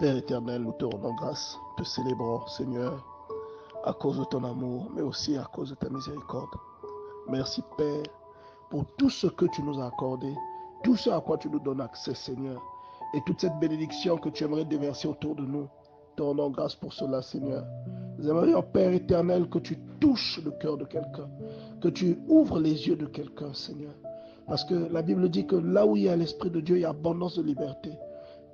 Père éternel, nous te rendons grâce, te célébrons, Seigneur, à cause de ton amour, mais aussi à cause de ta miséricorde. Merci, Père, pour tout ce que tu nous as accordé, tout ce à quoi tu nous donnes accès, Seigneur, et toute cette bénédiction que tu aimerais déverser autour de nous. Te rendons grâce pour cela, Seigneur. Nous aimerions, Père éternel, que tu touches le cœur de quelqu'un, que tu ouvres les yeux de quelqu'un, Seigneur. Parce que la Bible dit que là où il y a l'Esprit de Dieu, il y a abondance de liberté.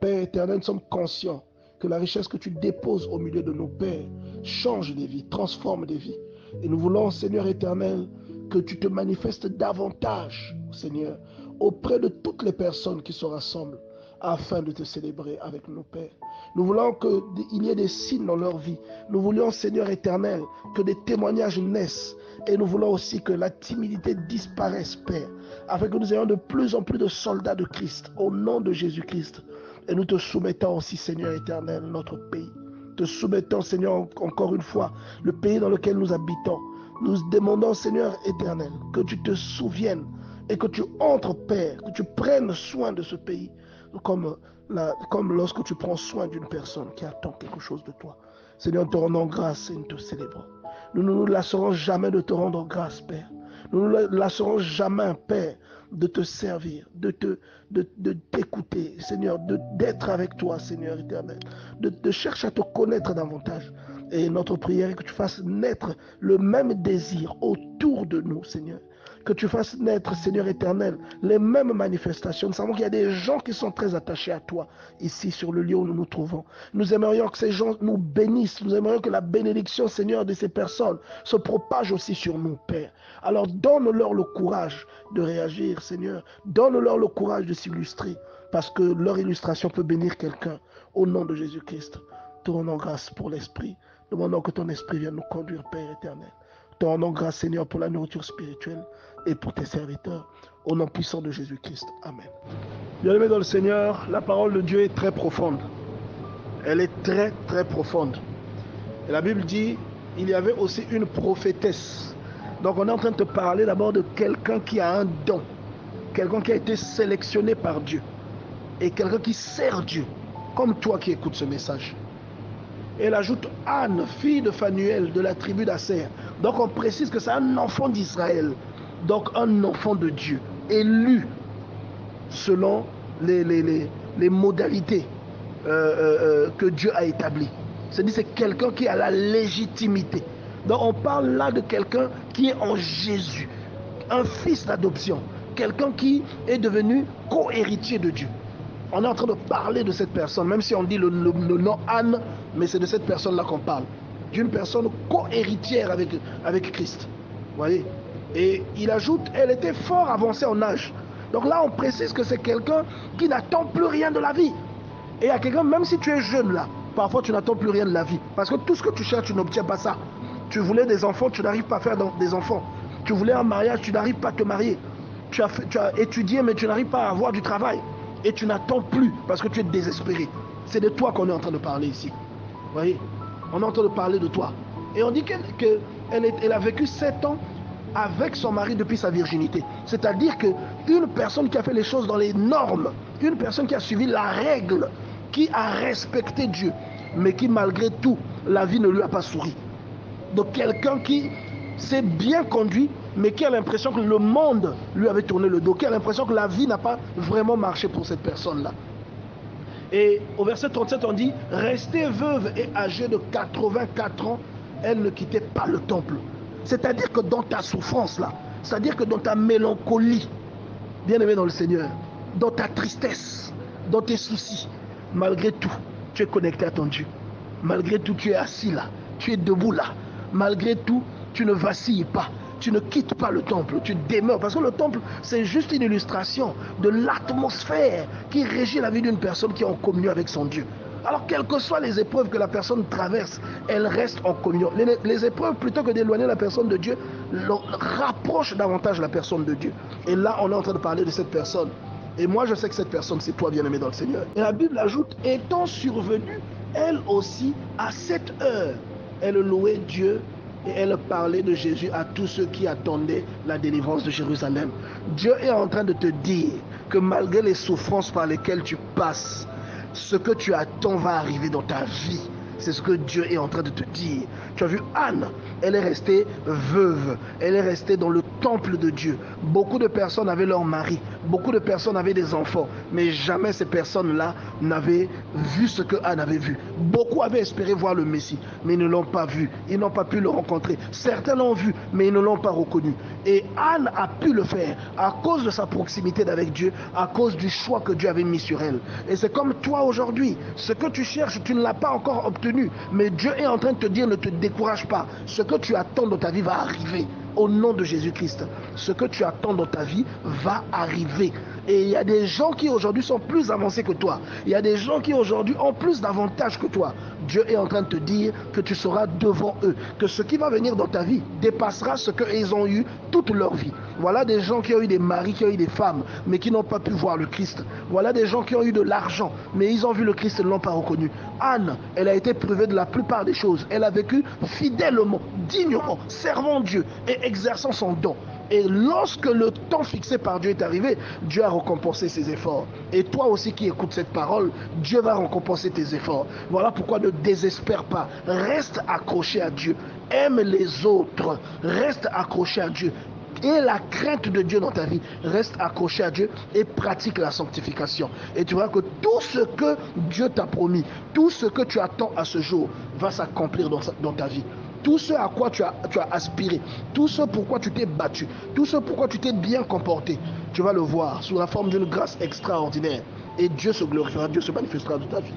Père éternel, nous sommes conscients que la richesse que tu déposes au milieu de nos pères change des vies, transforme des vies. Et nous voulons, Seigneur éternel, que tu te manifestes davantage, Seigneur, auprès de toutes les personnes qui se rassemblent afin de te célébrer avec nos pères. Nous voulons qu'il y ait des signes dans leur vie. Nous voulons, Seigneur éternel, que des témoignages naissent. Et nous voulons aussi que la timidité disparaisse, Père, afin que nous ayons de plus en plus de soldats de Christ, au nom de Jésus-Christ. Et nous te soumettons aussi, Seigneur éternel, notre pays. Te soumettons, Seigneur, encore une fois, le pays dans lequel nous habitons. Nous demandons, Seigneur éternel, que tu te souviennes et que tu entres, Père, que tu prennes soin de ce pays, comme lorsque tu prends soin d'une personne qui attend quelque chose de toi. Seigneur, nous te rendons grâce et nous te célébrons. Nous ne nous lasserons jamais de te rendre grâce, Père. Nous ne nous lasserons jamais, Père, de te servir, de t'écouter, Seigneur, d'être avec toi, Seigneur éternel, de chercher à te connaître davantage. Et notre prière est que tu fasses naître le même désir autour de nous, Seigneur. Que tu fasses naître, Seigneur éternel, les mêmes manifestations. Nous savons qu'il y a des gens qui sont très attachés à toi, ici sur le lieu où nous nous trouvons. Nous aimerions que ces gens nous bénissent. Nous aimerions que la bénédiction, Seigneur, de ces personnes se propage aussi sur nous, Père. Alors donne-leur le courage de réagir, Seigneur. Donne-leur le courage de s'illustrer, parce que leur illustration peut bénir quelqu'un. Au nom de Jésus-Christ, te rendons grâce pour l'Esprit. Demandons que ton Esprit vienne nous conduire, Père éternel. Te rendons grâce, Seigneur, pour la nourriture spirituelle et pour tes serviteurs. Au nom puissant de Jésus-Christ. Amen. Bien-aimés dans le Seigneur, la parole de Dieu est très profonde. Elle est très, très profonde. Et la Bible dit, il y avait aussi une prophétesse. Donc on est en train de te parler d'abord de quelqu'un qui a un don. Quelqu'un qui a été sélectionné par Dieu. Et quelqu'un qui sert Dieu. Comme toi qui écoutes ce message. Et elle ajoute Anne, fille de Phanuel, de la tribu d'Asser. Donc on précise que c'est un enfant d'Israël. Donc un enfant de Dieu, élu selon les modalités que Dieu a établies. C'est-à-dire c'est quelqu'un qui a la légitimité. Donc on parle là de quelqu'un qui est en Jésus, un fils d'adoption, quelqu'un qui est devenu co-héritier de Dieu. On est en train de parler de cette personne, même si on dit le nom Anne, mais c'est de cette personne-là qu'on parle. D'une personne co-héritière avec Christ. Vous voyez? Et il ajoute, elle était fort avancée en âge. Donc là, on précise que c'est quelqu'un qui n'attend plus rien de la vie. Et il y a quelqu'un, même si tu es jeune là, parfois tu n'attends plus rien de la vie. Parce que tout ce que tu cherches, tu n'obtiens pas ça. Tu voulais des enfants, tu n'arrives pas à faire des enfants. Tu voulais un mariage, tu n'arrives pas à te marier. Tu as étudié, mais tu n'arrives pas à avoir du travail. Et tu n'attends plus parce que tu es désespéré. C'est de toi qu'on est en train de parler ici. Vous voyez? On est en train de parler de toi. Et on dit qu'elle a vécu 7 ans avec son mari depuis sa virginité. C'est-à-dire qu'une personne qui a fait les choses dans les normes, une personne qui a suivi la règle, qui a respecté Dieu, mais qui malgré tout, la vie ne lui a pas souri. Donc quelqu'un qui s'est bien conduit, mais qui a l'impression que le monde lui avait tourné le dos, qui a l'impression que la vie n'a pas vraiment marché pour cette personne-là. Et au verset 37, on dit, restée veuve et âgée de 84 ans, elle ne quittait pas le temple. C'est-à-dire que dans ta souffrance là, c'est-à-dire que dans ta mélancolie, bien-aimé dans le Seigneur, dans ta tristesse, dans tes soucis, malgré tout, tu es connecté à ton Dieu. Malgré tout, tu es assis là, tu es debout là. Malgré tout, tu ne vacilles pas. Tu ne quittes pas le temple, tu demeures. Parce que le temple, c'est juste une illustration de l'atmosphère qui régit la vie d'une personne qui est en communion avec son Dieu. Alors, quelles que soient les épreuves que la personne traverse, elle reste en communion. Les épreuves, plutôt que d'éloigner la personne de Dieu, rapprochent davantage la personne de Dieu. Et là, on est en train de parler de cette personne. Et moi, je sais que cette personne, c'est toi, bien-aimé dans le Seigneur. Et la Bible ajoute, étant survenue, elle aussi, à cette heure, elle louait Dieu et elle parlait de Jésus à tous ceux qui attendaient la délivrance de Jérusalem. Dieu est en train de te dire que malgré les souffrances par lesquelles tu passes, Ce que tu attends va arriver dans ta vie. C'est ce que Dieu est en train de te dire. Tu as vu Anne, elle est restée veuve. Elle est restée dans le temple de Dieu. Beaucoup de personnes avaient leur mari. Beaucoup de personnes avaient des enfants. Mais jamais ces personnes-là n'avaient vu ce que Anne avait vu. Beaucoup avaient espéré voir le Messie, mais ils ne l'ont pas vu. Ils n'ont pas pu le rencontrer. Certains l'ont vu, mais ils ne l'ont pas reconnu. Et Anne a pu le faire à cause de sa proximité avec Dieu, à cause du choix que Dieu avait mis sur elle. Et c'est comme toi aujourd'hui. Ce que tu cherches, tu ne l'as pas encore obtenu. Mais Dieu est en train de te dire, ne te décourage pas. Ce que tu attends dans ta vie va arriver. Au nom de Jésus-Christ, ce que tu attends dans ta vie va arriver. Et il y a des gens qui aujourd'hui sont plus avancés que toi. Il y a des gens qui aujourd'hui ont plus d'avantages que toi. Dieu est en train de te dire que tu seras devant eux, que ce qui va venir dans ta vie dépassera ce qu'ils ont eu toute leur vie. Voilà des gens qui ont eu des maris, qui ont eu des femmes, mais qui n'ont pas pu voir le Christ. Voilà des gens qui ont eu de l'argent, mais ils ont vu le Christ et ne l'ont pas reconnu. Anne, elle a été privée de la plupart des choses. Elle a vécu fidèlement, dignement, servant Dieu et exerçant son don. Et lorsque le temps fixé par Dieu est arrivé, Dieu a récompensé ses efforts. Et toi aussi qui écoutes cette parole, Dieu va récompenser tes efforts. Voilà pourquoi ne désespère pas. Reste accroché à Dieu. Aime les autres. Reste accroché à Dieu. Et la crainte de Dieu dans ta vie, reste accroché à Dieu et pratique la sanctification. Et tu verras que tout ce que Dieu t'a promis, tout ce que tu attends à ce jour, va s'accomplir dans ta vie. Tout ce à quoi tu as aspiré, tout ce pourquoi tu t'es battu, tout ce pourquoi tu t'es bien comporté, tu vas le voir sous la forme d'une grâce extraordinaire. Et Dieu se glorifiera, Dieu se manifestera dans ta vie.